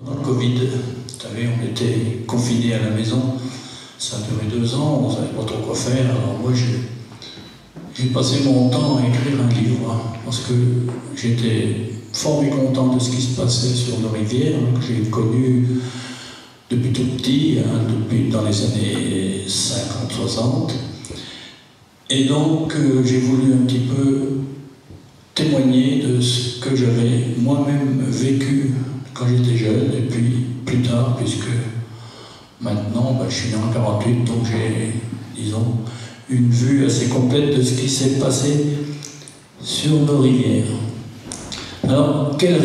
Pendant le Covid, vous savez, on était confinés à la maison, ça a duré 2 ans, on ne savait pas trop quoi faire. Alors moi, j'ai passé mon temps à écrire un livre, parce que j'étais fort mécontent de ce qui se passait sur nos rivières, que j'ai connu depuis tout petit, depuis dans les années 50-60. Et donc, j'ai voulu un petit peu témoigner de ce que j'avais moi-même vécu quand j'étais jeune, et puis plus tard, puisque maintenant, je suis né en 48, donc j'ai, disons, une vue assez complète de ce qui s'est passé sur nos rivières. Alors, de quelle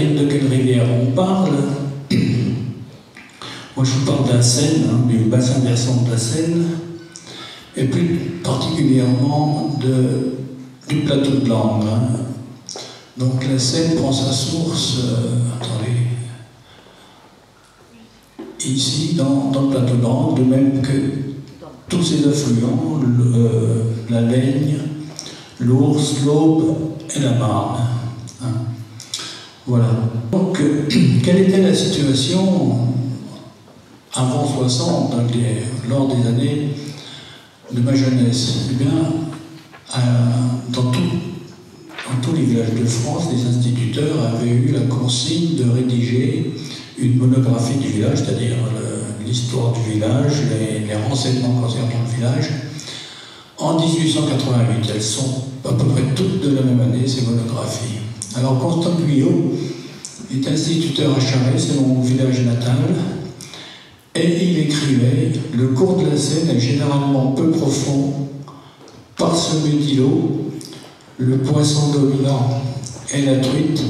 rivière on parle? Moi, je vous parle de la Seine, du bassin versant de la Seine, et plus particulièrement du plateau de Langres. Donc la Seine prend sa source, ici, dans le plateau de Langres, de même que tous ses affluents, la Laigne, l'Ours, l'Aube et la Marne. Voilà. Donc, quelle était la situation avant 60, lors des années de ma jeunesse? Eh bien, dans tous les villages de France, les instituteurs avaient eu la consigne de rédiger une monographie du village, c'est-à-dire l'histoire du village, les renseignements concernant le village, en 1888. Elles sont à peu près toutes de la même année, ces monographies. Alors, Constant Guyot est instituteur à Charest, c'est mon village natal, et il écrivait « Le cours de la Seine est généralement peu profond, parsemé d'îlots, le poisson dominant est la truite.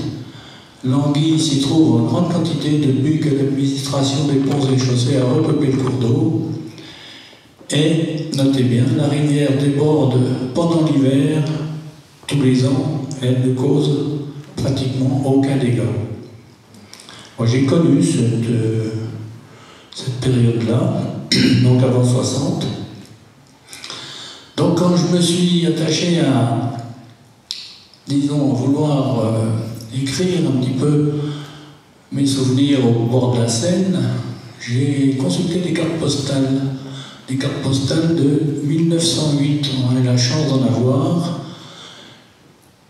L'anguille s'y trouve en grande quantité depuis que l'administration des ponts et chaussées a repeuplé le cours d'eau. Et, notez bien, la rivière déborde pendant l'hiver, tous les ans, et elle ne cause pratiquement aucun dégât. » Moi, j'ai connu cette période-là, donc avant 60. Donc, quand je me suis attaché à, disons, vouloir écrire un petit peu mes souvenirs au bord de la Seine, j'ai consulté des cartes postales de 1908. On a eu la chance d'en avoir,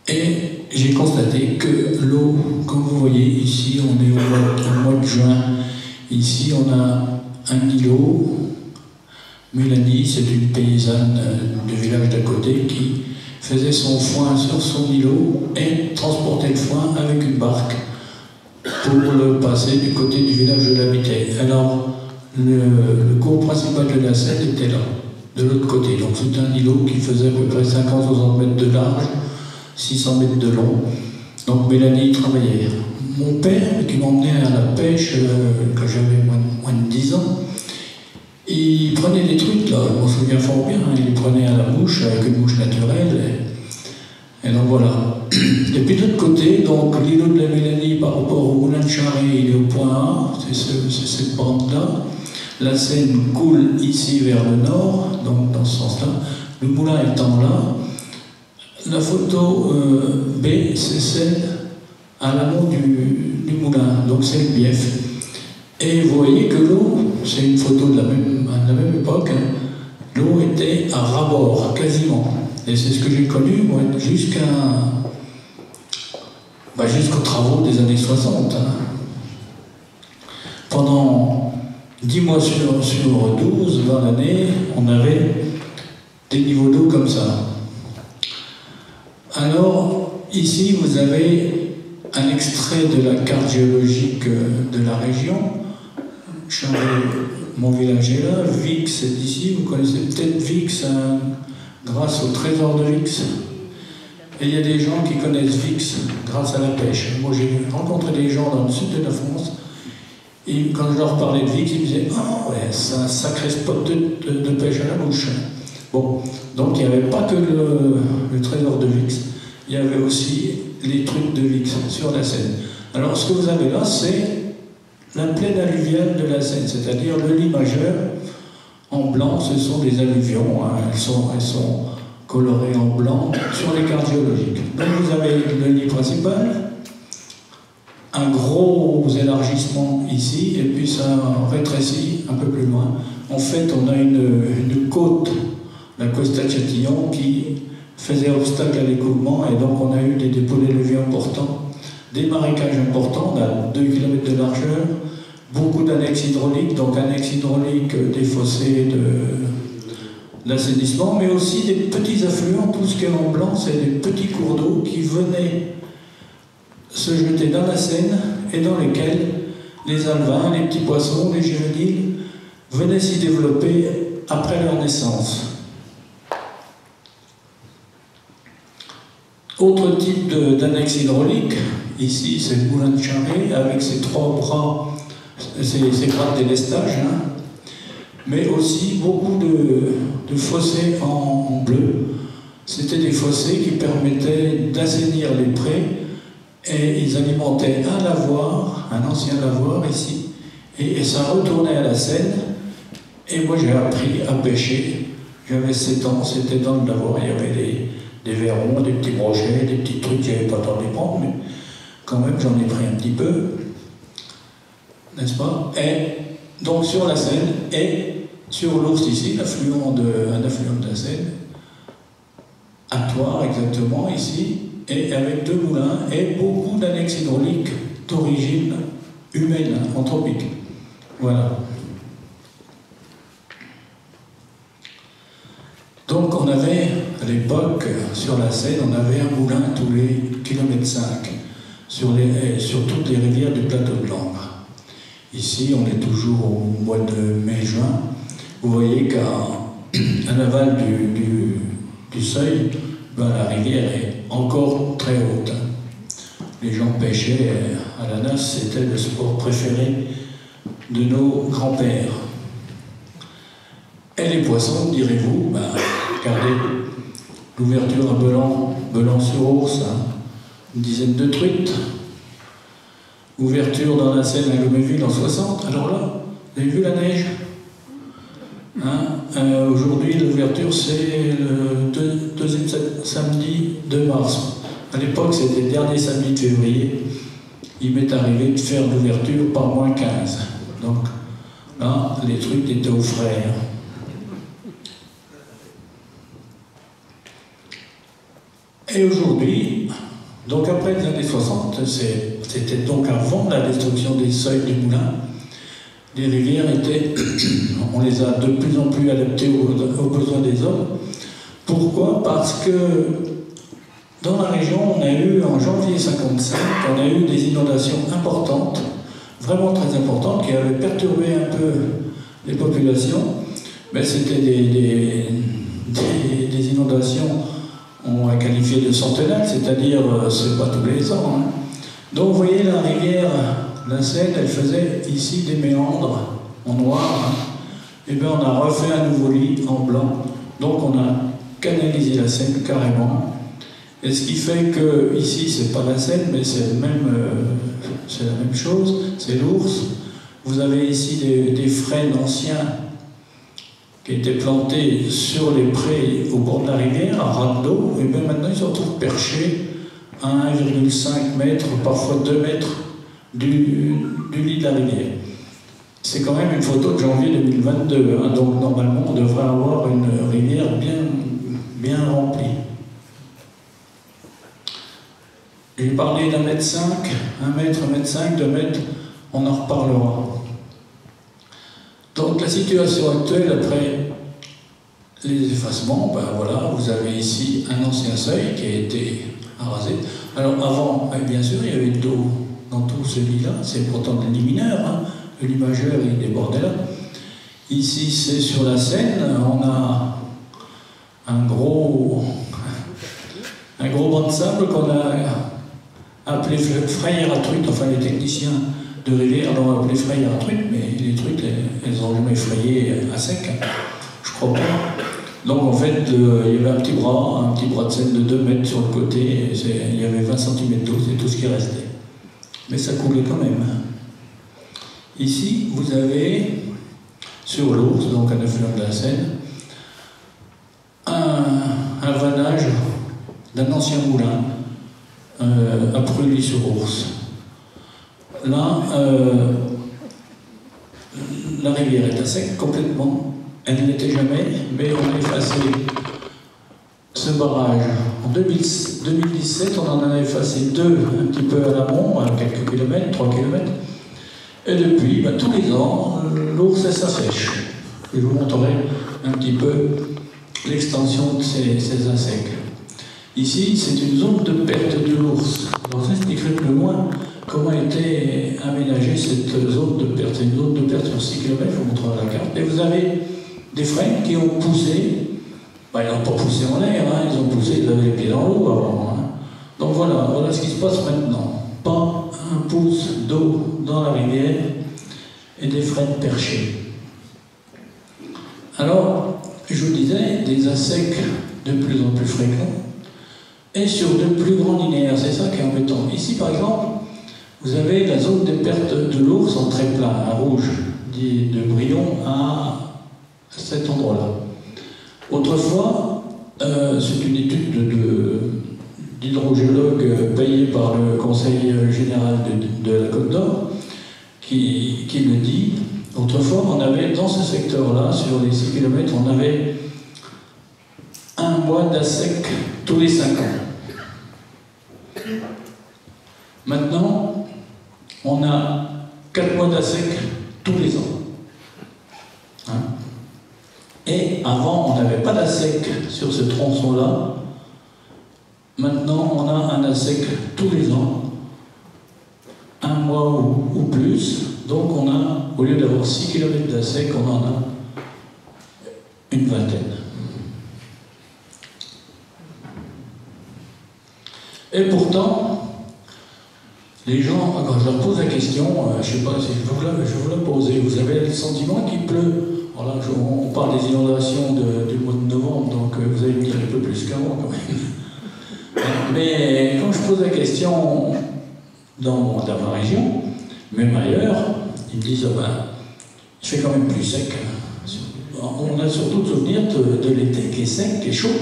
et j'ai constaté que l'eau, comme vous voyez ici, on est au mois de juin, ici on a un îlot. Mélanie, c'est une paysanne du village d'à côté qui faisait son foin sur son îlot et transportait le foin avec une barque pour le passer du côté du village où elle habitait. Alors, le cours principal de la Seine était là, de l'autre côté. Donc c'est un îlot qui faisait à peu près 50-60 mètres de large, 600 mètres de long. Donc Mélanie travaillait. Mon père, qui m'emmenait à la pêche quand j'avais moins de 10 ans, il prenait des trucs, là, je m'en souviens fort bien, il les prenait à la mouche, avec une mouche naturelle, et donc voilà. Et puis de l'autre côté, donc l'îlot de la Mélanie par rapport au moulin de Charest, il est au point A, c'est cette bande-là. La Seine coule ici vers le nord, donc dans ce sens-là, le moulin étant là. La photo B, c'est celle à l'amont du moulin, donc c'est le bief. Et vous voyez que l'eau, c'est une photo de la même époque, l'eau était à ras-bord, quasiment. Et c'est ce que j'ai connu, moi, jusqu'aux travaux des années 60. Pendant 10 mois sur 12, dans l'année, on avait des niveaux d'eau comme ça. Alors, ici, vous avez un extrait de la carte géologique de la région. Mon village est là, Vix est ici, vous connaissez peut-être Vix grâce au trésor de Vix. Et il y a des gens qui connaissent Vix grâce à la pêche. Moi j'ai rencontré des gens dans le sud de la France, et quand je leur parlais de Vix, ils me disaient « Ah ouais, c'est un sacré spot de pêche à la mouche ». Bon, donc il n'y avait pas que le trésor de Vix, il y avait aussi les trucs de Vix sur la Seine. Alors ce que vous avez là, c'est la plaine alluviale de la Seine, c'est-à-dire le lit majeur. En blanc, ce sont des alluvions, elles sont colorées en blanc sur les cartes géologiques. Donc vous avez le lit principal, un gros gros élargissements ici, et puis ça rétrécit un peu plus loin. En fait, on a une côte, la Cuesta Châtillon, qui faisait obstacle à l'écoulement, et donc on a eu des dépôts d'élevé importants, des marécages importants, on a 2 km de largeur, beaucoup d'annexes hydrauliques, donc annexes hydrauliques des fossés d'assainissement, mais aussi des petits affluents. Tout ce qui est en blanc, c'est des petits cours d'eau qui venaient se jeter dans la Seine et dans lesquels les alevins, les petits poissons, les juvéniles venaient s'y développer après leur naissance. Autre type d'annexe hydraulique, ici c'est le moulin de Charret avec ses 3 bras, ses bras de délestage, hein, mais aussi beaucoup de fossés en bleu. C'était des fossés qui permettaient d'assainir les prés et ils alimentaient un lavoir, un ancien lavoir ici, et ça retournait à la Seine. Et moi j'ai appris à pêcher, j'avais 7 ans, c'était dans le lavoir, il y avait des verrons, des petits brochets, des petits trucs, j'avais pas le temps de les prendre, mais quand même j'en ai pris un petit peu, n'est-ce pas? Et donc sur la Seine et sur l'Ours ici, un affluent de la Seine, à Thouars exactement ici, et avec 2 moulins et beaucoup d'annexes hydrauliques d'origine humaine, anthropique. Voilà. Donc on avait, à l'époque, sur la Seine, on avait un moulin tous les kilomètres 5 sur toutes les rivières du plateau de Langres. Ici, on est toujours au mois de mai-juin. Vous voyez qu'à l'aval du seuil, ben, la rivière est encore très haute. Les gens pêchaient à la nasse, c'était le sport préféré de nos grands-pères. Et les poissons, direz-vous, ben, regardez, l'ouverture à Belan-sur-Ours, hein, une dizaine de truites. Ouverture dans la Seine à Luméville en 60. Alors là, vous avez vu la neige, hein, aujourd'hui, l'ouverture, c'est le deuxième samedi de mars. À l'époque, c'était le dernier samedi de février. Il m'est arrivé de faire l'ouverture par -15. Donc là, les trucs étaient au frais. Hein. Et aujourd'hui, donc après les années 60, c'était donc avant la destruction des seuils du moulin, les rivières étaient, on les a de plus en plus adaptées aux besoins des hommes. Pourquoi? Parce que dans la région, on a eu, en janvier 55, on a eu des inondations importantes, vraiment très importantes, qui avaient perturbé un peu les populations, mais c'était des inondations, on a qualifié de centennales, c'est-à-dire, c'est pas tous les ans. Hein. Donc, vous voyez, la rivière, la Seine, elle faisait ici des méandres en noir. Hein. Et bien, on a refait un nouveau lit en blanc. Donc, on a canalisé la Seine carrément. Et ce qui fait que, ici, c'est pas la Seine, mais c'est la même chose, c'est l'Ours. Vous avez ici des frênes anciens qui étaient plantés sur les prés au bord de la rivière, à ras d'eau, et bien maintenant ils se retrouvent perchés à 1,5 mètre, parfois 2 mètres du lit de la rivière. C'est quand même une photo de janvier 2022, hein, donc normalement on devrait avoir une rivière bien remplie. J'ai parlé d'1,5 mètre, 1 mètre, 1,5 mètre, 2 mètres, on en reparlera. Donc la situation actuelle, après les effacements, ben voilà, vous avez ici un ancien seuil qui a été arasé. Alors avant, bien sûr, il y avait de l'eau dans tout ce lit-là, c'est pourtant le lit mineur, hein. Le lit majeur il débordait là. Ici c'est sur la Seine, on a un gros banc de sable qu'on a appelé frayère à truite, enfin les techniciens de rivière l'ont appelé frayère à truite, mais les truites, elles n'ont jamais frayé à sec, hein. Je crois pas. Donc en fait, il y avait un petit bras de Seine de 2 mètres sur le côté, et il y avait 20 cm d'eau, c'est tout ce qui restait. Mais ça coulait quand même. Ici, vous avez, sur l'Ours, donc un affluent de la Seine, un vannage d'un ancien moulin à Preuilly-sur-Ours. là, la rivière est à sec complètement. Elle ne l'était jamais, mais on a effacé ce barrage. En 2017, on en a effacé 2 un petit peu à l'amont, à quelques kilomètres, 3 kilomètres. Et depuis, tous les ans, l'ours s'assèche. Je vous montrerai un petit peu l'extension de ces insectes. Ici, c'est une zone de perte de l'ours. Alors ça expliquerait plus loin comment a été aménagée cette zone de perte. C'est une zone de perte sur 6 km, je vous montrerai la carte. Et vous avez des frênes qui ont poussé, ils n'ont pas poussé en l'air, ils ont poussé, ils avaient les pieds dans l'eau avant. Donc voilà ce qui se passe maintenant. Pas un pouce d'eau dans la rivière et des frênes perchés. Alors, je vous disais, des insectes de plus en plus fréquents et sur de plus grands linéaires, c'est ça qui est embêtant. Ici, par exemple, vous avez la zone de perte de l'ours en très plat, à rouge, dit de Brion à cet endroit-là. Autrefois, c'est une étude d'hydrogéologue payée par le Conseil général de la Côte d'Or qui le dit. Autrefois, on avait dans ce secteur-là, sur les 6 km, on avait un mois d'assec tous les 5 ans. Maintenant, on a 4 mois d'assec tous les ans. Et avant, on n'avait pas d'assec sur ce tronçon-là. Maintenant, on a un assec tous les ans, un mois ou plus. Donc, on a, au lieu d'avoir 6 km d'assec, on en a une vingtaine. Et pourtant, les gens, quand je leur pose la question, je ne sais pas si je vous la poser, vous avez le sentiment qu'il pleut. Alors là, on parle des inondations du mois de novembre, donc vous allez me dire un peu plus qu'avant quand même. Mais quand je pose la question dans ma région, même ailleurs, ils me disent il fait quand même plus sec. On a surtout le souvenir de l'été qui est sec, qui est chaud.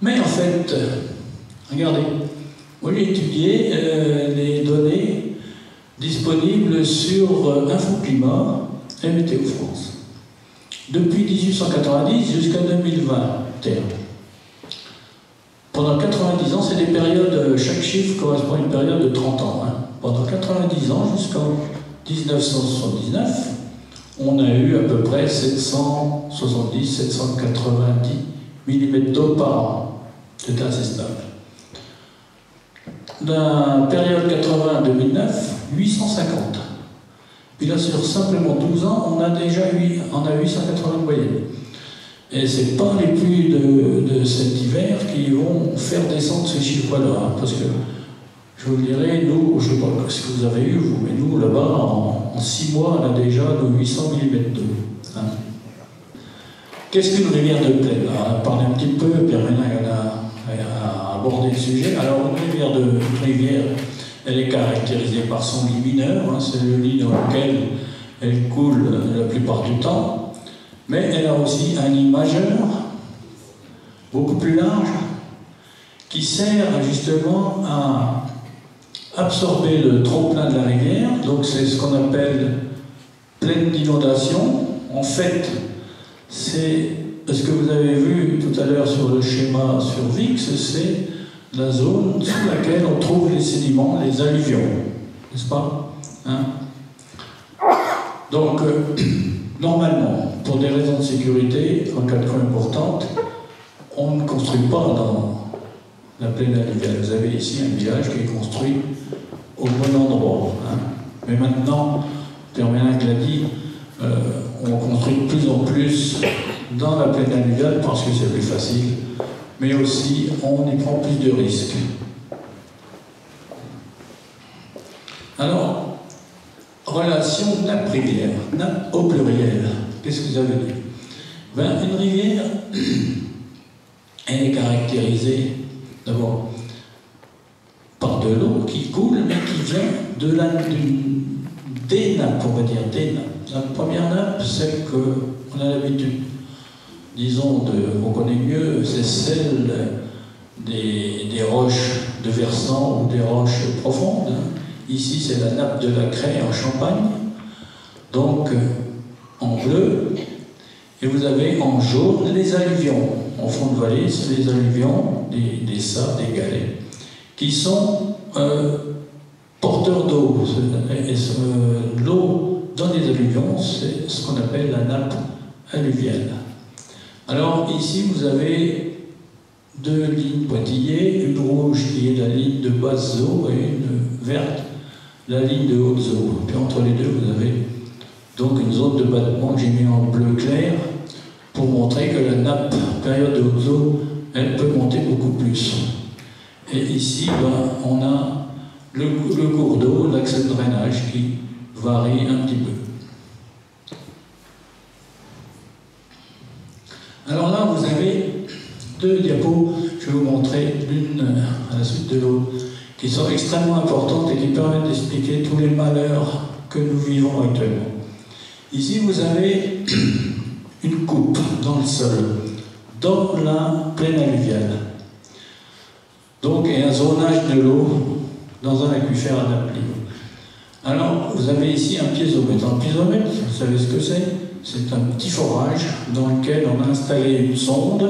Mais en fait, regardez, moi j'ai étudié les données disponibles sur Infoclimat et Météo France. Depuis 1890 jusqu'à 2021. Pendant 90 ans, c'est des périodes, chaque chiffre correspond à une période de 30 ans. Pendant 90 ans, jusqu'en 1979, on a eu à peu près 770-790 mm d'eau par an. C'était assez stable. Dans la période 80-2009, 850. Puis là, sur simplement 12 ans, on a 880 de moyenne. Et ce n'est pas les pluies de cet hiver qui vont faire descendre ces chiffres-là. Parce que, je vous dirais, nous, je ne sais pas ce que vous avez eu, vous, mais nous, là-bas, en 6 mois, on a déjà nos 800 mm d'eau. Qu'est-ce qu'une rivière de plaine? On a parlé un petit peu, Pierre Ménard a abordé le sujet. Alors, une rivière, elle est caractérisée par son lit mineur, c'est le lit dans lequel elle coule la plupart du temps, mais elle a aussi un lit majeur, beaucoup plus large, qui sert justement à absorber le trop-plein de la rivière, donc c'est ce qu'on appelle plaine d'inondation. En fait, c'est ce que vous avez vu tout à l'heure sur le schéma sur VIX, c'est la zone sous laquelle on trouve les sédiments, les alluvions, n'est-ce pas? Donc, normalement, pour des raisons de sécurité, en cas de crue importante, on ne construit pas dans la plaine alluviale. Vous avez ici un village qui est construit au bon endroit. Mais maintenant, Pierre Ménard l'a dit, on construit de plus en plus dans la plaine alluviale parce que c'est plus facile, mais aussi on y prend plus de risques. Alors, relation nappe-rivière, nappe au pluriel, qu'est-ce que vous avez dit? Une rivière, elle est caractérisée d'abord par de l'eau qui coule, mais qui vient des nappes, on va dire, des nappes. La première nappe, celle qu'on a l'habitude, disons, on connaît mieux, c'est celle des roches de versant ou des roches profondes, Ici, c'est la nappe de la Craie en Champagne, donc en bleu. Et vous avez en jaune les alluvions. En fond de vallée, c'est les alluvions, des sables, des galets, qui sont porteurs d'eau. L'eau dans les alluvions, c'est ce qu'on appelle la nappe alluviale. Alors ici, vous avez deux lignes pointillées, une rouge qui est la ligne de basses eaux et une verte, la ligne de hautes eaux. Puis entre les deux, vous avez donc une zone de battement que j'ai mis en bleu clair pour montrer que la nappe, période de hautes eaux, elle peut monter beaucoup plus. Et ici, on a le cours d'eau, l'axe de drainage qui varie un petit peu. Alors là, vous avez deux diapos, je vais vous montrer l'une à la suite de l'autre, qui sont extrêmement importantes et qui permettent d'expliquer tous les malheurs que nous vivons actuellement. Ici, vous avez une coupe dans le sol, dans la plaine alluviale. Donc, et un zonage de l'eau dans un aquifère à nappe libre. Alors, vous avez ici un piézomètre. Un piézomètre, vous savez ce que c'est? C'est un petit forage dans lequel on a installé une sonde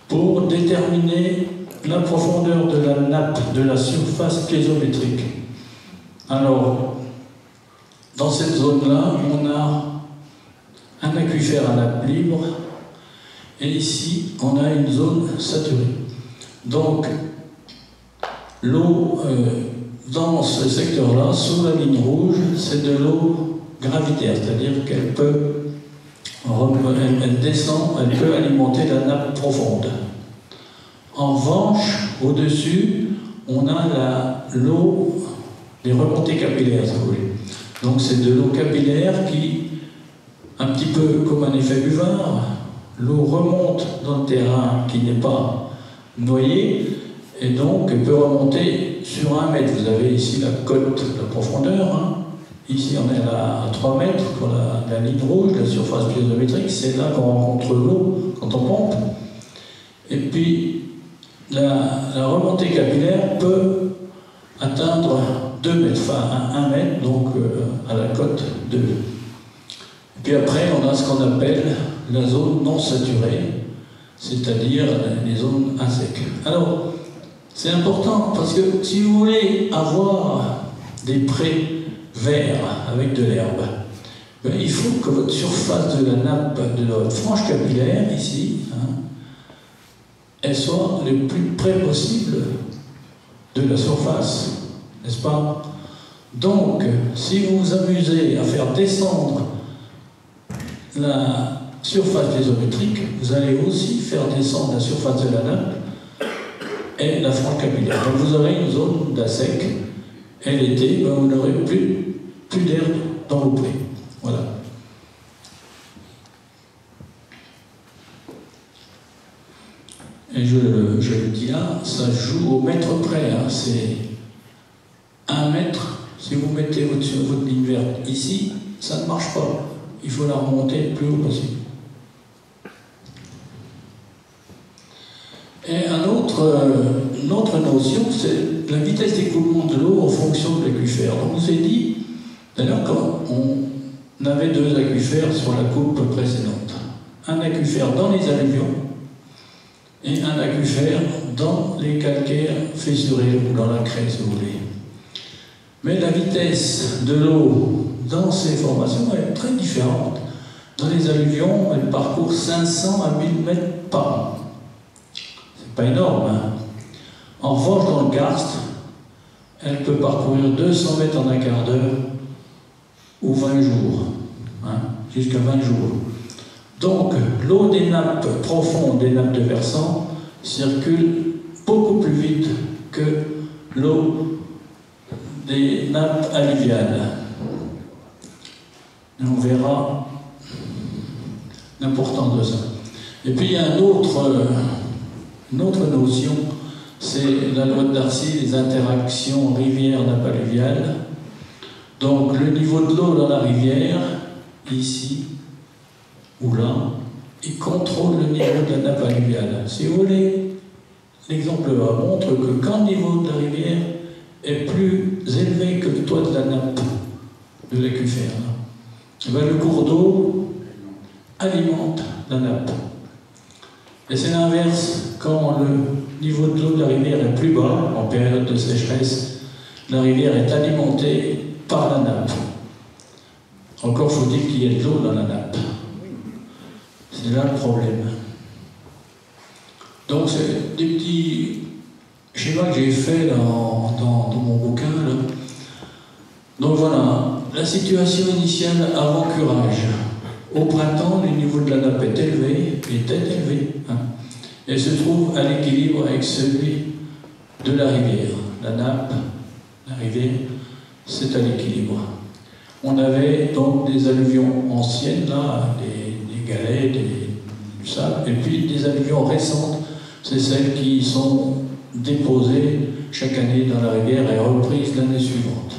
pour déterminer la profondeur de la nappe, de la surface piézométrique. Alors, dans cette zone-là, on a un aquifère à nappe libre, et ici, on a une zone saturée. Donc, l'eau dans ce secteur-là, sous la ligne rouge, c'est de l'eau gravitaire, c'est-à-dire qu'elle peut, elle descend, elle peut alimenter la nappe profonde. En revanche, au-dessus, on a l'eau, les remontées capillaires, si vous voulez. Donc c'est de l'eau capillaire qui, un petit peu comme un effet buvard, l'eau remonte dans le terrain qui n'est pas noyé, et donc elle peut remonter sur 1 mètre. Vous avez ici la cote, la profondeur. Hein. Ici on est à 3 mètres pour la ligne rouge, la surface piézométrique, c'est là qu'on rencontre l'eau quand on pompe. Et puis la remontée capillaire peut atteindre 2 mètres, enfin 1 mètre, donc à la cote 2. Et puis après, on a ce qu'on appelle la zone non saturée, c'est-à-dire les zones à sec. Alors, c'est important parce que si vous voulez avoir des prés verts avec de l'herbe, ben, il faut que votre surface de la nappe, de votre frange capillaire, ici, hein, elle soit le plus près possible de la surface, n'est-ce pas? Donc, si vous vous amusez à faire descendre la surface piézométrique, vous allez aussi faire descendre la surface de la nappe et la frange capillaire. Donc vous aurez une zone d'assec, et l'été, ben, vous n'aurez plus d'air dans vos prés. Voilà. Et je le dis là, ça joue au mètre près. Hein. C'est 1 mètre. Si vous mettez votre ligne verte ici, ça ne marche pas. Il faut la remonter le plus haut possible. Et une autre notion, c'est la vitesse d'écoulement de l'eau en fonction de l'aquifère. On vous a dit, d'ailleurs, quand on avait 2 aquifères sur la coupe précédente. Un aquifère dans les alluvions et un aquifère dans les calcaires fissurés ou dans la craie, si vous voulez. Mais la vitesse de l'eau dans ces formations est très différente. Dans les alluvions, elle parcourt 500 à 1000 mètres par an. C'est pas énorme, hein? En revanche, dans le karst, elle peut parcourir 200 mètres en un quart d'heure ou 20 jours, hein? Jusqu'à 20 jours. Donc, l'eau des nappes profondes, des nappes de versant, circule beaucoup plus vite que l'eau des nappes alluviales. Et on verra l'importance de ça. Et puis il y a une autre notion, c'est la loi de Darcy, les interactions rivière-nappe alluviale. Donc le niveau de l'eau dans la rivière, ici ou là, il contrôle le niveau de la nappe alluviale. Si vous voulez, l'exemple montre que quand le niveau de la rivière est plus élevé que le toit de la nappe de l'aquifère. Et bien, le cours d'eau alimente la nappe. Et c'est l'inverse, quand le niveau de l'eau de la rivière est plus bas, en période de sécheresse, la rivière est alimentée par la nappe. Encore faut-il qu'il y ait de l'eau dans la nappe. C'est là le problème. Donc c'est des petits schémas que j'ai fait dans mon bouquin. Là. Donc voilà, la situation initiale avant curage. Au printemps, le niveau de la nappe est élevé, hein, et se trouve à l'équilibre avec celui de la rivière. La nappe, la rivière, c'est à l'équilibre. On avait donc des alluvions anciennes, là, des galets, du sable, et puis des alluvions récentes, c'est celles qui sont déposées chaque année dans la rivière et reprises l'année suivante.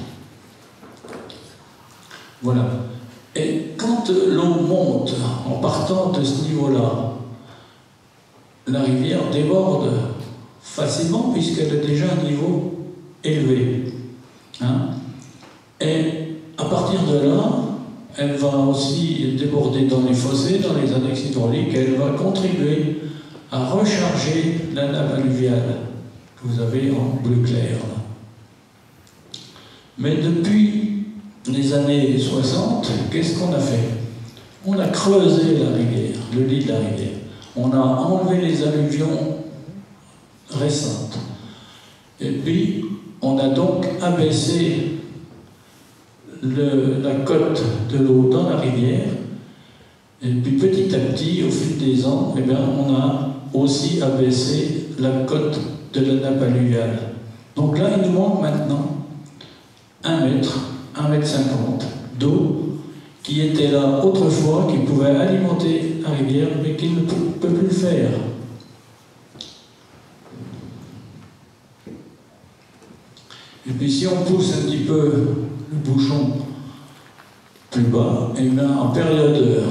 Voilà. Et quand l'eau monte en partant de ce niveau-là, la rivière déborde facilement puisqu'elle a déjà un niveau élevé. Hein? Et à partir de là, elle va aussi déborder dans les fossés, dans les annexes hydrauliques, et elle va contribuer à recharger la nappe alluviale que vous avez en bleu clair. Là. Mais depuis les années 60, qu'est-ce qu'on a fait? On a creusé la rivière, le lit de la rivière. On a enlevé les alluvions récentes. Et puis, on a donc abaissé la cote de l'eau dans la rivière. Et puis, petit à petit, au fil des ans, eh bien, on a aussi abaissé la cote de la nappe alluviale. Donc là, il nous manque maintenant 1 mètre, 1,50 m d'eau qui était là autrefois, qui pouvait alimenter la rivière, mais qui ne peut plus le faire. Et puis si on pousse un petit peu le bouchon plus bas, et bien en période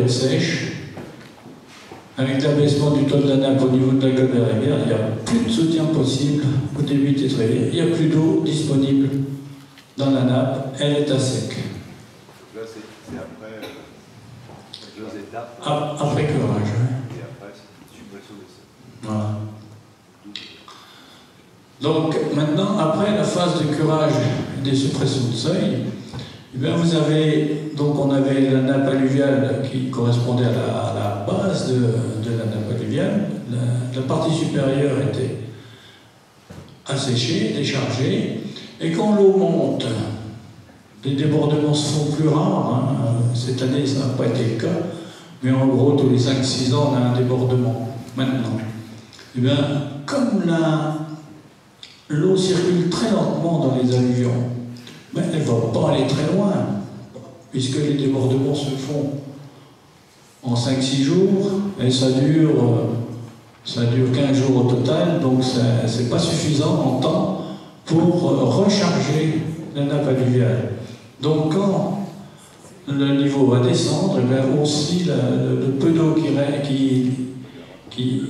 sèche, avec l'abaissement du taux de la nappe au niveau de la gueule de la rivière, il n'y a plus de soutien possible au début de cette rivière. Il n'y a plus d'eau disponible dans la nappe, elle est à sec. Là, c'est après 2 étapes. Après curage. Et après, c'est suppression des sols. Voilà. Donc maintenant, après la phase de curage des suppressions de seuil, eh bien, vous avez, donc on avait la nappe alluviale qui correspondait à la base de la nappe alluviale. La partie supérieure était asséchée, déchargée, et quand l'eau monte, les débordements se font plus rares. Hein. Cette année, ça n'a pas été le cas, mais en gros, tous les 5-6 ans, on a un débordement. Maintenant, eh bien, comme l'eau circule très lentement dans les alluvions, mais elle ne va pas aller très loin, puisque les débordements se font en 5-6 jours, et ça dure 15 jours au total, donc ce n'est pas suffisant en temps pour recharger la nappe alluviale. Donc quand le niveau va descendre, et bien aussi le peu d'eau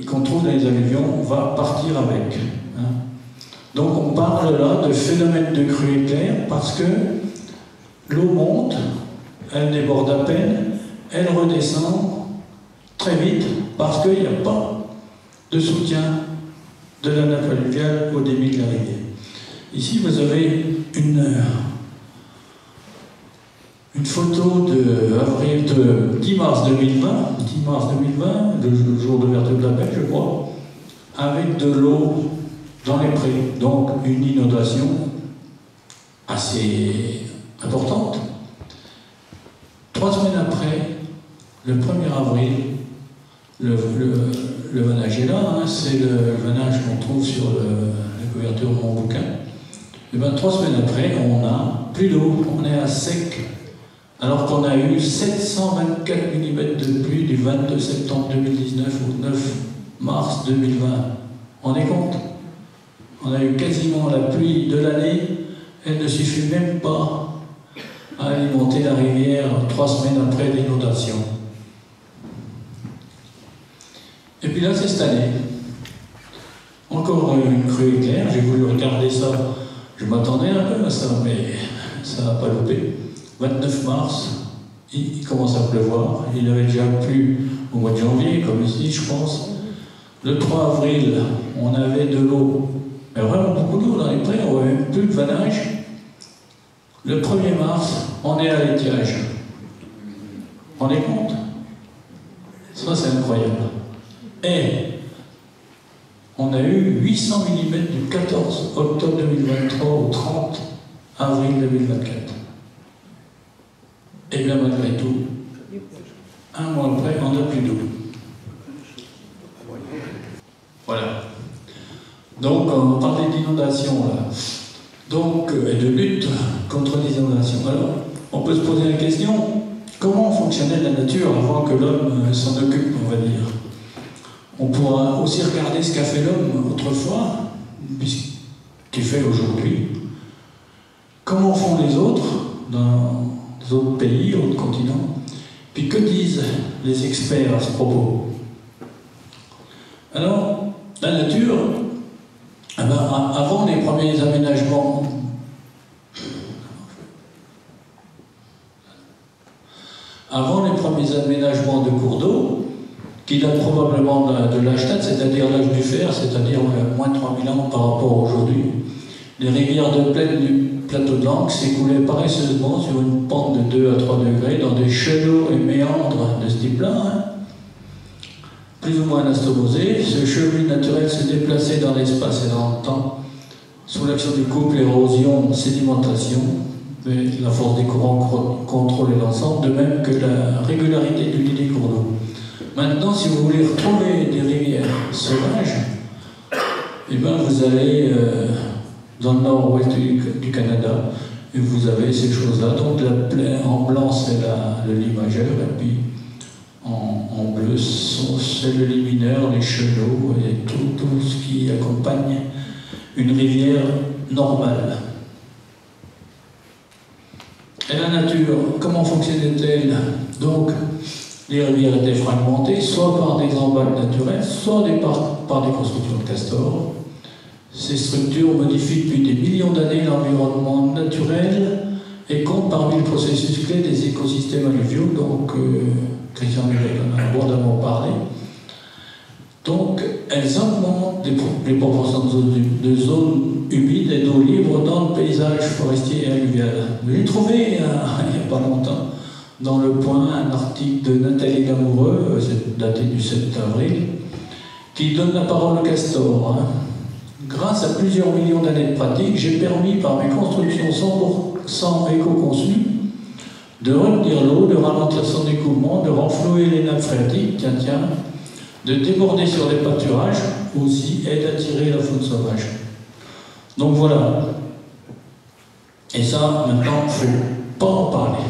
qu'on trouve dans les alluvions va partir avec. Hein. Donc on parle là de phénomène de crue éclair parce que l'eau monte, elle déborde à peine, elle redescend très vite parce qu'il n'y a pas de soutien de la nappe alluviale au débit de la rivière. Ici vous avez une photo de 10 mars 2020, le jour d'ouverture de la pêche, je crois, avec de l'eau dans les prés, donc une inondation assez importante. 3 semaines après, le 1er avril, le vannage est là, hein, c'est le vannage qu'on trouve sur la couverture de mon bouquin. Et bien 3 semaines après, on n'a plus d'eau, on est à sec, alors qu'on a eu 724 mm de pluie du 22 septembre 2019 au 9 mars 2020. On est compte? On a eu quasiment la pluie de l'année, elle ne suffit même pas à alimenter la rivière 3 semaines après l'inondation. Et puis là, c'est cette année. Encore une crue éclair, j'ai voulu regarder ça. Je m'attendais un peu à ça, mais ça n'a pas loupé. 29 mars, il commence à pleuvoir. Il avait déjà plu au mois de janvier, comme ici, je pense. Le 3 avril, on avait de l'eau, mais vraiment beaucoup d'eau dans les prés, on n'avait même plus de vannage. Le 1er mars, on est à l'étiage. On est compte? Ça, c'est incroyable. Et on a eu 800 mm du 14 octobre 2023 au 30 avril 2024. Et bien malgré tout, un mois après, on n'a plus d'eau. Voilà. Donc, on parlait d'inondation là. Donc, et de lutte contre les inondations. Alors, on peut se poser la question, comment fonctionnait la nature avant que l'homme s'en occupe, on va dire? On pourra aussi regarder ce qu'a fait l'homme autrefois, qu'il fait aujourd'hui. Comment font les autres dans les autres pays, autres continents? Puis que disent les experts à ce propos? Alors, la nature, eh ben, avant les premiers aménagements, de cours d'eau, qui date probablement de l'âge 4, c'est-à-dire l'âge du fer, c'est-à-dire moins de 3000 ans par rapport à aujourd'hui, les rivières de plaine du plateau de l'Ancre s'écoulaient paresseusement sur une pente de 2 à 3 degrés dans des chenaux et méandres de ce type-là, hein, plus ou moins anastomosés. Ce chevelu naturel se déplaçait dans l'espace et dans le temps sous l'action du couple érosion-sédimentation. Mais la force des courants contrôlait l'ensemble, de même que la régularité du lit des cours d'eau. Maintenant, si vous voulez retrouver des rivières sauvages, eh bien, vous allez dans le nord-ouest du Canada et vous avez ces choses-là. Donc, en blanc, c'est le lit majeur, et puis en bleu, c'est le lit mineur, les chenaux et tout ce qui accompagne une rivière normale. Et la nature, comment fonctionnait-elle? Donc, les rivières étaient fragmentées, soit par des embâcles naturels, soit par des constructions de castors. Ces structures modifient depuis des millions d'années l'environnement naturel et comptent parmi le processus clé des écosystèmes alluviaux. Donc, Christian Muret en a abondamment parlé. Donc, elles augmentent les proportions de zones humides et d'eau libre dans le paysage forestier et alluvial. J'ai trouvé, il n'y a pas longtemps, dans Le Point, un article de Nathalie Lamoureux, c'est daté du 7 avril, qui donne la parole au castor. Hein. Grâce à plusieurs millions d'années de pratique, j'ai permis par mes constructions 100% éco-conçues de retenir l'eau, de ralentir son écoulement, de renflouer les nappes phréatiques, de déborder sur les pâturages aussi et d'attirer la faune sauvage. Donc voilà. Et ça, maintenant, il ne faut pas en parler.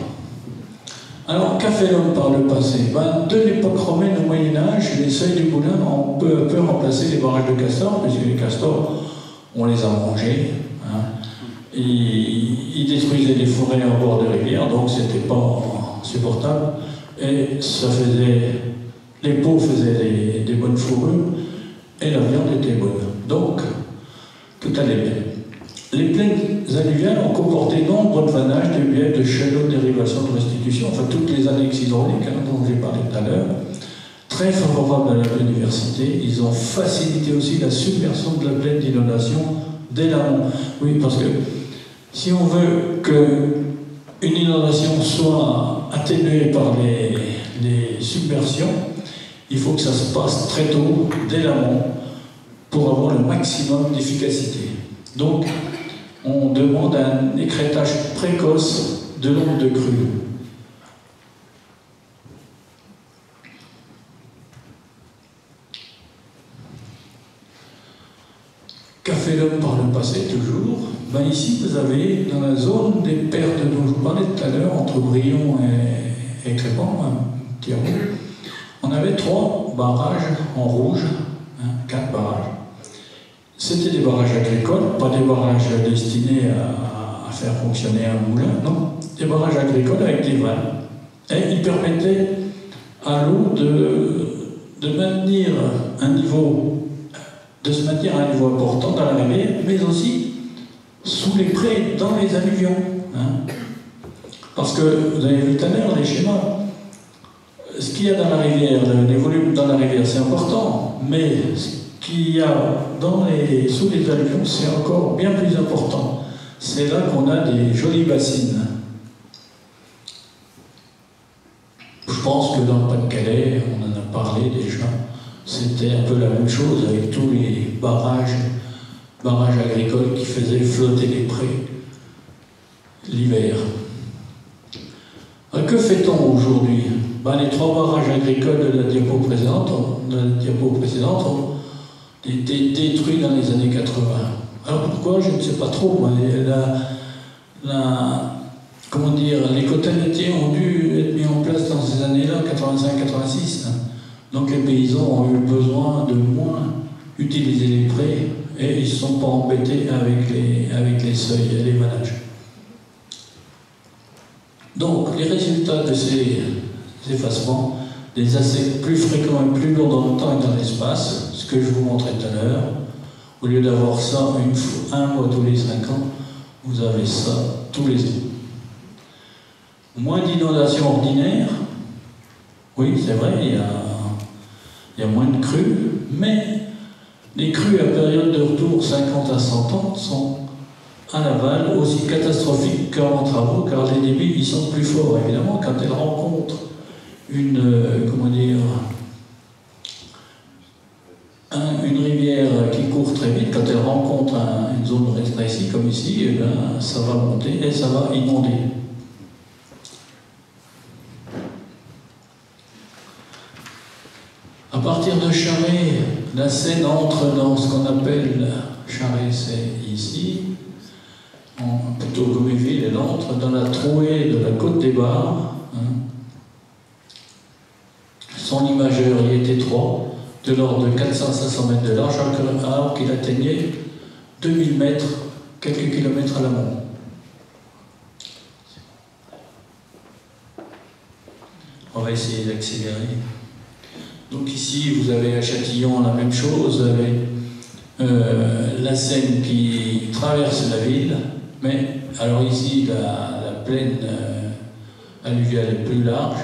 Alors, qu'a fait l'homme par le passé? De l'époque romaine au Moyen-Âge, les seuils du moulin ont peu à peu remplacé les barrages de castors, puisque les castors, on les a mangés. Hein. Ils détruisaient les forêts en bord de rivière, donc c'était pas supportable. Et ça faisait... Les peaux faisaient des bonnes fourrures, et la viande était bonne. Donc, tout allait bien. Les plaines alluviales ont comporté nombre de vannages, de biais, de chenaux, de dérivation, de restitution, enfin toutes les annexes hydrauliques dont j'ai parlé tout à l'heure, très favorables à la biodiversité. Ils ont facilité aussi la submersion de la plaine d'inondation dès l'amont. Oui, parce que si on veut qu'une inondation soit atténuée par les submersions, il faut que ça se passe très tôt, dès l'amont, pour avoir le maximum d'efficacité. Donc, on demande un écrêtage précoce de l'onde de crue. Qu'a fait l'homme par le passé, toujours? Ici, vous avez, dans la zone des pertes dont je vous parlais tout à l'heure, entre Brion et Crépin, un petit rond, on avait 3 barrages en rouge, 4 barrages. C'était des barrages agricoles, pas des barrages destinés à faire fonctionner un moulin, non, des barrages agricoles avec des vannes. Et ils permettaient à l'eau de maintenir un niveau de se maintenir à un niveau important dans la rivière, mais aussi sous les prés, dans les alluvions. Hein. Parce que, vous avez vu tout à l'heure les schémas, ce qu'il y a dans la rivière, les volumes dans la rivière, c'est important, mais ce qu'il y a sous les alluvions, c'est encore bien plus important. C'est là qu'on a des jolies bassines. Je pense que dans le Pas-de-Calais, on en a parlé déjà, c'était un peu la même chose avec tous les barrages agricoles qui faisaient flotter les prés l'hiver. Que fait-on aujourd'hui? Les 3 barrages agricoles de la diapo précédente ont été détruits dans les années 80. Alors pourquoi? Je ne sais pas trop. Comment dire, les quotas laitiers ont dû être mis en place dans ces années-là, 85-86. Donc les paysans ont eu besoin de moins utiliser les prés et ils ne se sont pas embêtés avec les seuils et les manages. Donc les résultats de ces effacements, des assais plus fréquents et plus lourds dans le temps et dans l'espace, ce que je vous montrais tout à l'heure, au lieu d'avoir ça un mois tous les 5 ans, vous avez ça tous les ans. Moins d'inondations ordinaires, oui c'est vrai, il y a moins de crues, mais les crues à période de retour 50 à 100 ans sont à l'aval aussi catastrophiques qu'en travaux, car les débits ils sont plus forts évidemment quand elles rencontrent une rivière qui court très vite. Quand elle rencontre une zone restreicie comme ici, eh bien, ça va monter et ça va inonder. À partir de Charest, la Seine entre dans ce qu'on appelle, Charest c'est ici, plutôt Goméville, elle entre dans la trouée de la côte des Bars. Son imageur y est étroit, de l'ordre de 400-500 mètres de large, alors qu'il atteignait 2000 mètres, quelques kilomètres à l'amont. On va essayer d'accélérer. Donc ici, vous avez à Châtillon la même chose, vous avez la Seine qui traverse la ville, mais alors ici, la plaine alluviale est plus large,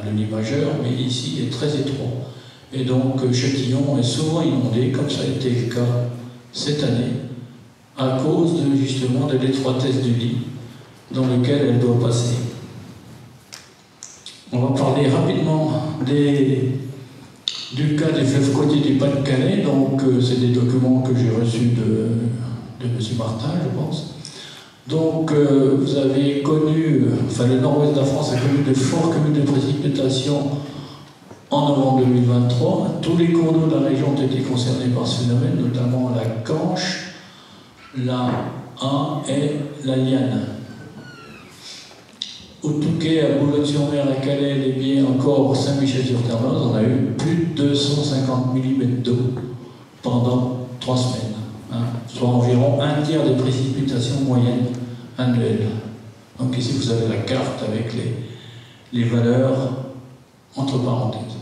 le limageur, mais ici il est très étroit. Et donc Châtillon est souvent inondé, comme ça a été le cas cette année, à cause justement de l'étroitesse du lit dans lequel elle doit passer. On va parler rapidement du cas des fleuves côtiers du Pas-de-Calais. Donc c'est des documents que j'ai reçus de M. Martin, je pense. Donc vous avez connu, le nord-ouest de la France a connu de forts cumuls de précipitations en novembre 2023. Tous les cours d'eau de la région ont été concernés par ce phénomène, notamment la Canche, la A et la Liane. Au Touquet, à Boulogne-sur-Mer, à Calais, les Biais, encore Saint-Michel-sur-Ternoz, on a eu plus de 250 mm d'eau pendant 3 semaines, soit environ un tiers des précipitations moyennes annuelles. Donc ici vous avez la carte avec les valeurs entre parenthèses.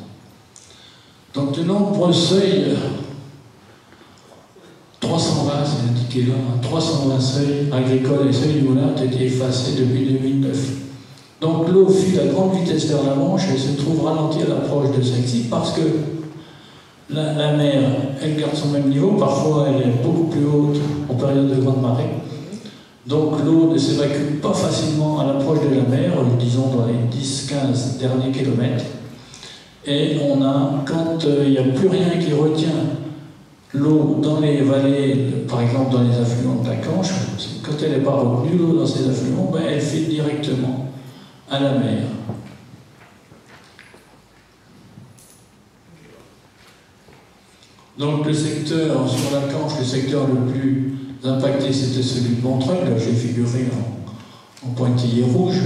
Donc de nombreux seuils, 320 c'est indiqué là, 320 seuils agricoles et seuils du moulin ont été effacés depuis 2009. Donc l'eau file à grande vitesse vers la Manche et se trouve ralentie à l'approche de celle-ci parce que la mer, elle garde son même niveau, parfois elle est beaucoup plus haute en période de grande marée. Donc l'eau ne s'évacue pas facilement à l'approche de la mer, disons dans les 10-15 derniers kilomètres. Et on a, quand il n'y a plus rien qui retient l'eau dans les vallées, par exemple dans les affluents de la Canche, quand elle n'est pas retenue, l'eau dans ces affluents, elle file directement à la mer. Donc le secteur, sur la Canche, le secteur le plus impacté, c'était celui de Montreuil. Là, j'ai figuré en pointillé rouge.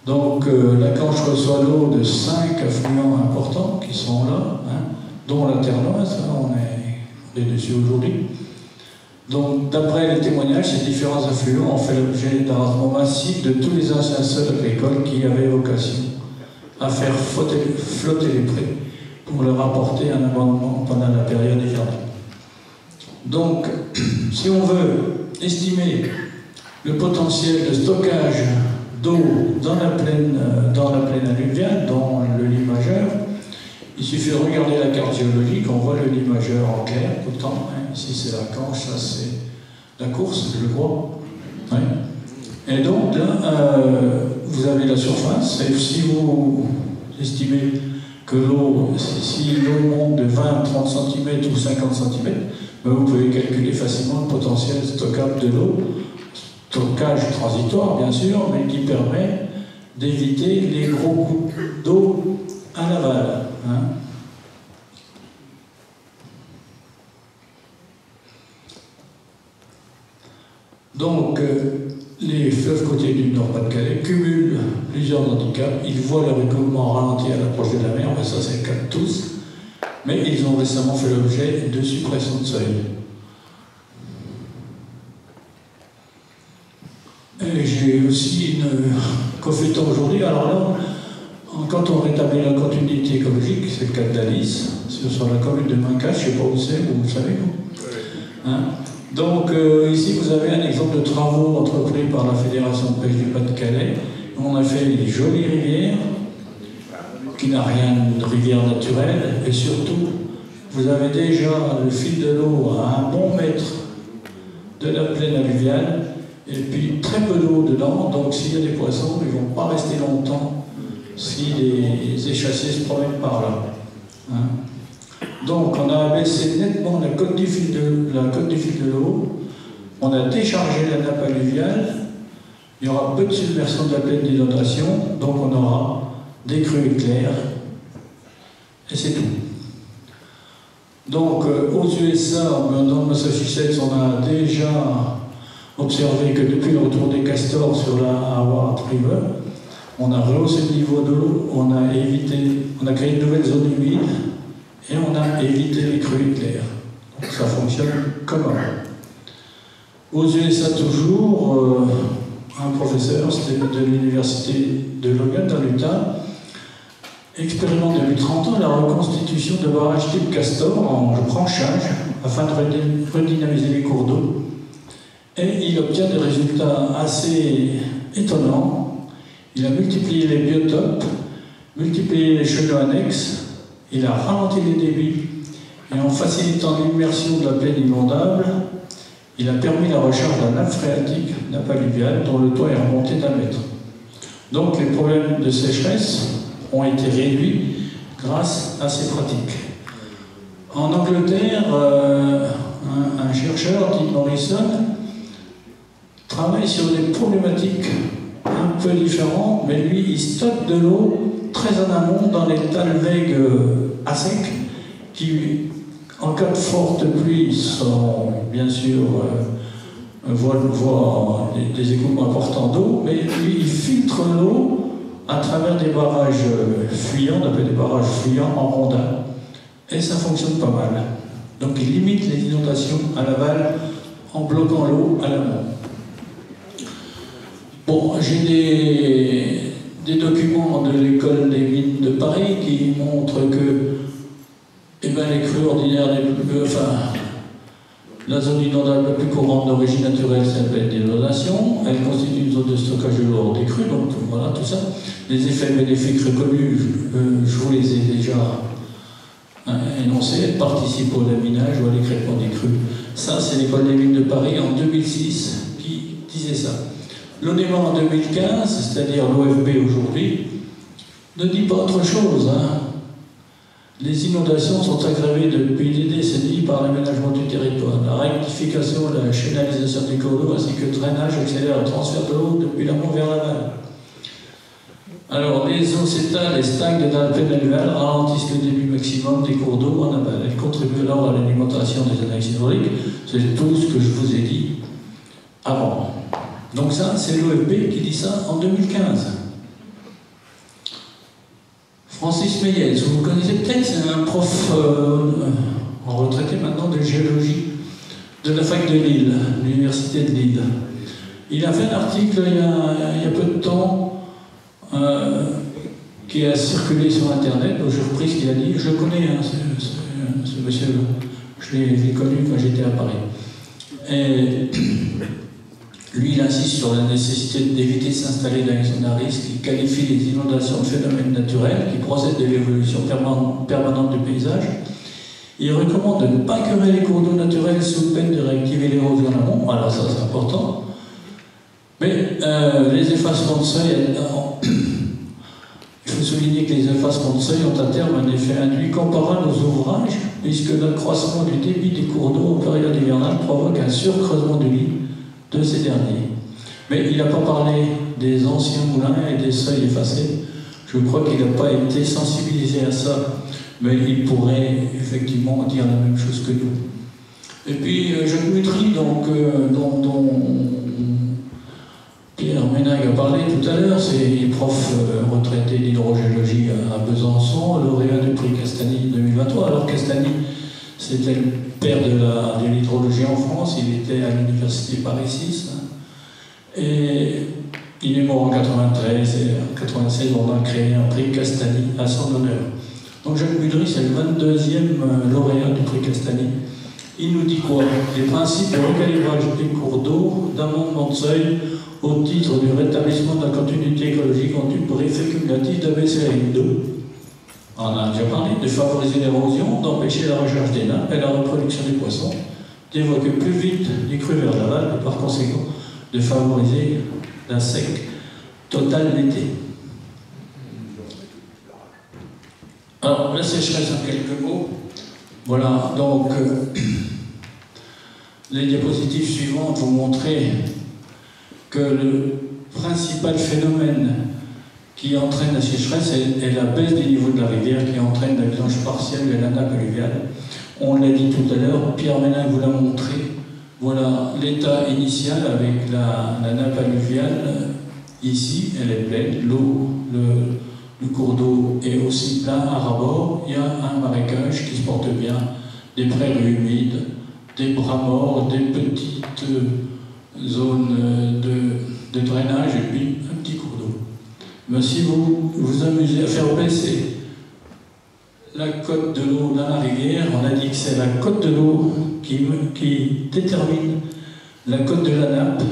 Donc la Canche reçoit l'eau de 5 affluents importants qui sont là, dont la Ternoise, on est dessus aujourd'hui. Donc d'après les témoignages, ces différents affluents ont fait l'objet d'un rasement massif de tous les anciens sols agricoles qui avaient vocation à faire flotter les prés pour leur apporter un abondement pendant la période hivernale. Donc, si on veut estimer le potentiel de stockage d'eau dans la plaine alluviale, dans le lit majeur, il suffit de regarder la carte géologique, on voit le lit majeur en clair tout le temps. Hein. Ici c'est la Canche, ça c'est la Course, je crois. Ouais. Et donc là, vous avez la surface, et si vous estimez que l'eau, si l'eau monte de 20, 30 cm ou 50 cm, ben vous pouvez calculer facilement le potentiel stockable de l'eau, stockage transitoire bien sûr, mais qui permet d'éviter les gros coups d'eau à l'aval. Hein. Donc, les fleuves côtiers du Nord-Pas-de-Calais cumulent plusieurs handicaps. Ils voient leur écoulement ralenti à l'approche de la mer, ben ça c'est le cas de tous, mais ils ont récemment fait l'objet de suppression de seuil. Et j'ai aussi une Cofetan aujourd'hui. Alors là, quand on rétablit la continuité écologique, c'est le cas de Dalis, sur la commune de Mincache, je ne sais pas où c'est, vous le savez, vous. Hein? Donc ici vous avez un exemple de travaux entrepris par la Fédération de pêche du Pas-de-Calais. On a fait une jolie rivière qui n'a rien de rivière naturelle, et surtout vous avez déjà le fil de l'eau à 1 bon mètre de la plaine alluviale, et puis très peu d'eau dedans, donc s'il y a des poissons, ils ne vont pas rester longtemps si les échassiers se promènent par là. Hein? Donc on a abaissé nettement la cote du fil de l'eau, on a déchargé la nappe alluviale, il y aura peu de submersion de la plaine d'inondation, donc on aura des crues éclairs, et c'est tout. Donc aux USA, dans le Massachusetts, on a déjà observé que depuis le retour des castors sur la Howard River, on a rehaussé le niveau de l'eau, on a créé de nouvelles zones humides, et on a évité les crues éclairs. Donc ça fonctionne comme avant. Aux USA toujours, un professeur, c'était de l'université de Logan dans l'Utah, expérimente depuis 30 ans la reconstitution de barrages type Castor en branchage afin de redynamiser les cours d'eau. Et il obtient des résultats assez étonnants. Il a multiplié les biotopes, multiplié les chenaux annexes, il a ralenti les débits, et en facilitant l'immersion de la plaine inondable, il a permis la recharge de la nappe phréatique, nappe alluviale, dont le toit est remonté d'1 mètre. Donc les problèmes de sécheresse ont été réduits grâce à ces pratiques. En Angleterre, un chercheur, Tim Morrison, travaille sur des problématiques un peu différentes, mais lui, il stocke de l'eau très en amont dans les talwegs à sec, qui, en cas de forte pluie, sont bien sûr voient des écoulements importants d'eau, mais lui, il filtre l'eau à travers des barrages fuyants, on appelle des barrages fuyants en rondins, et ça fonctionne pas mal. Donc il limite les inondations à l'aval en bloquant l'eau à l'amont. Bon, j'ai des documents de l'école des mines de Paris qui montrent que les crues ordinaires, la zone inondable la plus courante d'origine naturelle s'appelle l'inondation. Elle constitue une zone de stockage de l'eau des crues, donc voilà tout ça. Les effets bénéfiques reconnus, je vous les ai déjà énoncés. Elle participe au laminage ou à l'écrêtement des crues. Ça, c'est l'école des mines de Paris en 2006 qui disait ça. L'ONEMA en 2015, c'est-à-dire l'OFB aujourd'hui, ne dit pas autre chose. Hein. Les inondations sont aggravées depuis des décennies par l'aménagement du territoire. La rectification, la chénalisation des cours d'eau ainsi que le drainage accélèrent le transfert de l'eau depuis l'amont vers l'aval. Alors, les eaux s'étalent et stagnent dans la plaine alluviale, ralentissent le débit maximum des cours d'eau en aval. Elles contribuent alors à l'alimentation des annexes hydrauliques. C'est tout ce que je vous ai dit avant. Donc ça, c'est l'OFB qui dit ça en 2015. Francis Meyès, vous le connaissez peut-être, c'est un prof en retraité maintenant de géologie de la fac de Lille, l'université de Lille. Il a fait un article il y a peu de temps qui a circulé sur Internet, donc j'ai repris ce qu'il a dit. Je connais ce monsieur Je l'ai connu quand j'étais à Paris. Et lui, il insiste sur la nécessité d'éviter de s'installer dans une zone à risque. Il qualifie les inondations de phénomènes naturels qui procèdent de l'évolution permanente du paysage. Il recommande de ne pas curer les cours d'eau naturels sous peine de réactiver l'érosion en amont. Alors ça, c'est important. Mais les effacements de seuil, il faut souligner que les effacements de seuil ont à terme un effet induit comparable aux ouvrages, puisque l'accroissement du débit des cours d'eau en période hivernale provoque un surcreusement du lit de ces derniers. Mais il n'a pas parlé des anciens moulins et des seuils effacés. Je crois qu'il n'a pas été sensibilisé à ça, mais il pourrait effectivement dire la même chose que nous. Et puis Jacques Mutry, dont Pierre Ménag a parlé tout à l'heure, c'est prof retraité d'hydrogéologie à Besançon, lauréat du prix Castani 2023. Alors Castani, c'était le père de l'hydrologie en France, il était à l'université Paris 6. Et il est mort en 93 et en 96, on a créé un prix Castani à son honneur. Donc Jacques Mutry, c'est le 22e lauréat du prix Castani. Il nous dit quoi? Les principes de recalibrage des cours d'eau, d'amendement de seuil, au titre du rétablissement de la continuité écologique ont eu pour effet cumulatif d'abaisser la ligne d'eau. On en a déjà parlé, de favoriser l'érosion, d'empêcher la recherche des nappes et la reproduction des poissons, d'évacuer plus vite les crues vers l'aval et par conséquent de favoriser la sec totale l'été. Alors, la sécheresse en quelques mots. Voilà, donc les diapositives suivantes vont montrer que le principal phénomène qui entraîne la sécheresse est la baisse des niveaux de la rivière qui entraîne la vidange partielle de la nappe alluviale. On l'a dit tout à l'heure, Pierre Ménag vous l'a montré. Voilà l'état initial avec la nappe alluviale. Ici, elle est pleine, l'eau, le cours d'eau est aussi plein à ras-bord. Il y a un marécage qui se porte bien, des prairies humides, des bras morts, des petites zones de drainage et puis un petit cours d'eau. Mais si vous vous amusez à faire baisser la cote de l'eau dans la rivière, on a dit que c'est la cote de l'eau qui détermine la cote de la nappe.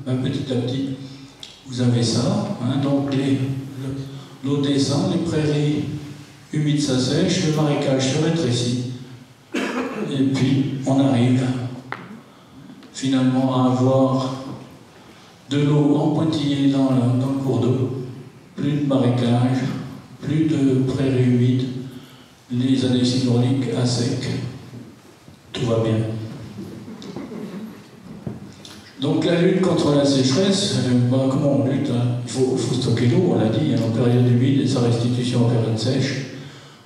Ben, petit à petit, vous avez ça. Hein, donc l'eau descend, les prairies humides s'assèchent, le marécage se rétrécit. Et puis, on arrive finalement à avoir de l'eau en pointillé dans le cours d'eau. Plus de marécage, plus de prairies humides, les années hydrauliques à sec, tout va bien. Donc la lutte contre la sécheresse, comment on lutte hein? Il faut stocker l'eau, on l'a dit, en période humide et sa restitution en période sèche.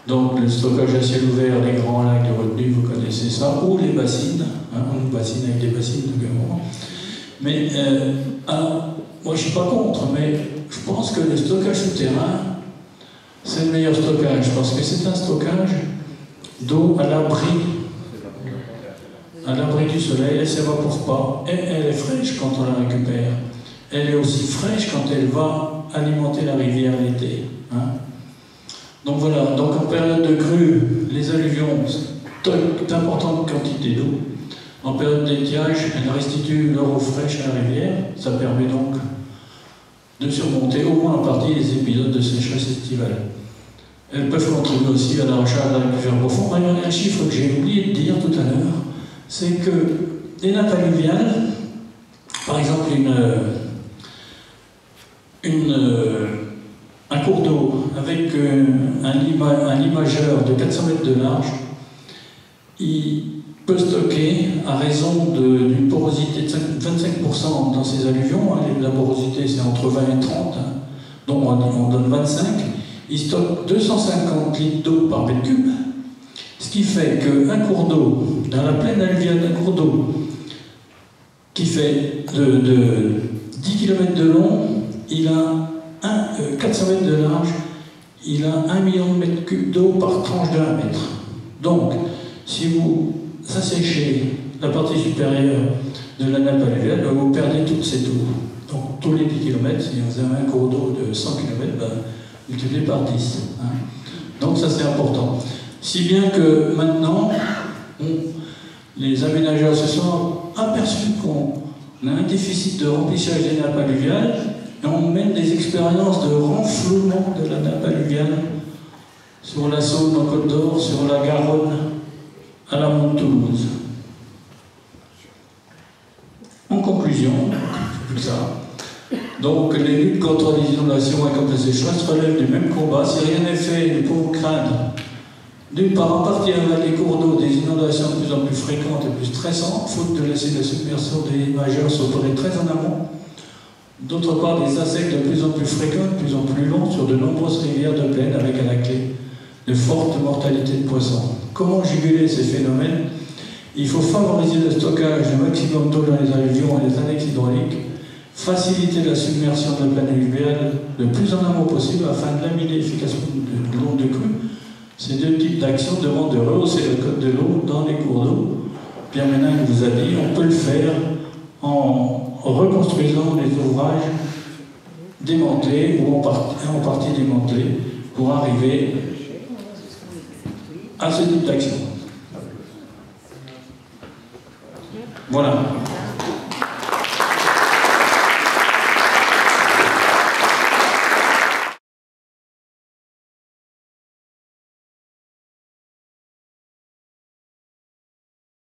Donc le stockage à ciel ouvert, les grands lacs de retenue, vous connaissez ça, ou les bassines, hein, on nous bassine avec des bassines de gouvernement. Mais moi je ne suis pas contre, mais je pense que le stockage souterrain, c'est le meilleur stockage, parce que c'est un stockage d'eau à l'abri du soleil, elle ne s'évapore pas, et elle est fraîche quand on la récupère. Elle est aussi fraîche quand elle va alimenter la rivière l'été. Hein. Donc voilà, donc en période de crue, les alluvions stockent d'importantes quantités d'eau. En période d'étiage, elles restituent leur eau fraîche à la rivière. Ça permet donc de surmonter au moins en partie les épisodes de sécheresse estivale. Elles peuvent contribuer aussi à la recharge de l'aquifère profond. Il y a un chiffre que j'ai oublié de dire tout à l'heure, c'est que les nappes alluviales, par exemple un cours d'eau avec un limageur de 400 mètres de large, il peut stocker, à raison d'une porosité de 25% dans ses alluvions, hein, la porosité c'est entre 20 et 30, hein, donc on donne 25, il stocke 250 litres d'eau par mètre cube, ce qui fait qu'un cours d'eau, dans la plaine alluviale d'un cours d'eau, qui fait de 10 km de long, il a 400 mètres de large, il a 1 million de mètres cubes d'eau par tranche de 1 mètre. Donc, si vous asséchez la partie supérieure de la nappe alluviale, vous perdez toute cette eau. Donc, tous les 10 km, si vous avez un cours d'eau de 100 km, multiplié par 10. Hein. Donc, ça c'est important. Si bien que maintenant, les aménageurs se sont aperçus qu'on a un déficit de remplissage des nappes alluviales et on mène des expériences de renflouement de la nappe alluviale sur la Saône en Côte d'Or, sur la Garonne, à la Monte Toulouse. En conclusion, c'est plus ça. Donc les luttes contre les inondations et contre la sécheresse relèvent du même combat. Si rien n'est fait, nous pouvons craindre, d'une part, en partie avec les cours d'eau, des inondations de plus en plus fréquentes et plus stressantes, faute de laisser la submersion des majeures s'opérer très en amont. D'autre part, des insectes de plus en plus fréquents, de plus en plus longs sur de nombreuses rivières de plaine, avec à la clé de fortes mortalités de poissons. Comment juguler ces phénomènes? Il faut favoriser le stockage du maximum d'eau dans les alluvions et les annexes hydrauliques, faciliter la submersion de la plaine alluviale le plus en amont possible afin de laminer efficacement l'onde de crue. Ces deux types d'actions demandent de rehausser le code de l'eau dans les cours d'eau. Pierre Ménin vous a dit, on peut le faire en reconstruisant les ouvrages démantelés ou en partie démantelés pour arriver à ce type d'action. Voilà.